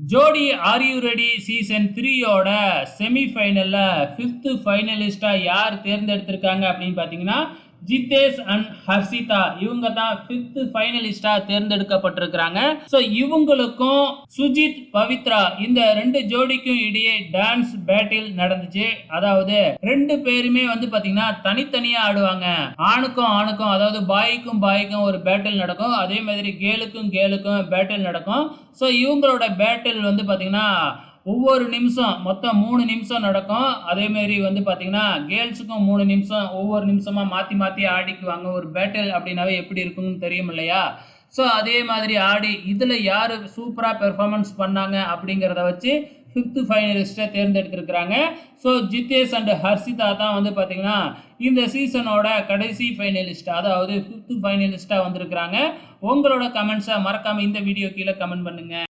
ஜோடி are you ready season 3யோட செமிஃபைனல்ல 5th ஃபைனலிஸ்டா யார் தேர்ந்தெடுத்திருக்காங்க அப்படின்னு பார்த்தீங்கன்னா, ஜிதேஷ் அண்ட் ஹர்ஷிதா இவங்க தான் 5th ஃபைனலிஸ்டா தேர்ந்தெடுக்கப்பட்டிருக்கிறாங்க. ஸோ இவங்களுக்கும் சுஜித் பவித்ரா இந்த 2 ஜோடிக்கும் இடையே டான்ஸ் பேட்டில் நடந்துச்சு. அதாவது 2 பேருமே வந்து பார்த்தீங்கன்னா தனித்தனியா ஆடுவாங்க. ஆணுக்கும் ஆணுக்கும் அதாவது பாய்க்கும் பாய்க்கும் ஒரு பேட்டில் நடக்கும். அதே மாதிரி கேலுக்கும் கேலுக்கும் பேட்டில் நடக்கும். ஸோ இவங்களோட பேட்டில் வந்து பார்த்தீங்கன்னா ஒவ்வொரு நிமிஷம் மொத்தம் 3 நிமிஷம் நடக்கும். அதேமாரி வந்து பார்த்தீங்கன்னா கேர்ள்ஸுக்கும் 3 நிமிஷம் ஒவ்வொரு நிமிஷமாக மாற்றி மாற்றி ஆடிக்குவாங்க. ஒரு பேட்டில் அப்படின்னாவே எப்படி இருக்குன்னு தெரியும் இல்லையா? ஸோ அதே மாதிரி ஆடி இதில் யார் சூப்பராக பெர்ஃபார்மன்ஸ் பண்ணாங்க அப்படிங்கிறத வச்சு 5th ஃபைனலிஸ்ட்டை தேர்ந்தெடுத்திருக்கிறாங்க. ஸோ ஜிதேஷ் அண்ட் ஹர்ஷிதா தான் வந்து பார்த்தீங்கன்னா இந்த சீசனோட கடைசி ஃபைனலிஸ்ட், அதாவது 5th ஃபைனலிஸ்ட்டாக வந்திருக்கிறாங்க. உங்களோட கமெண்ட்ஸை மறக்காமல் இந்த வீடியோ கீழே கமெண்ட் பண்ணுங்கள்.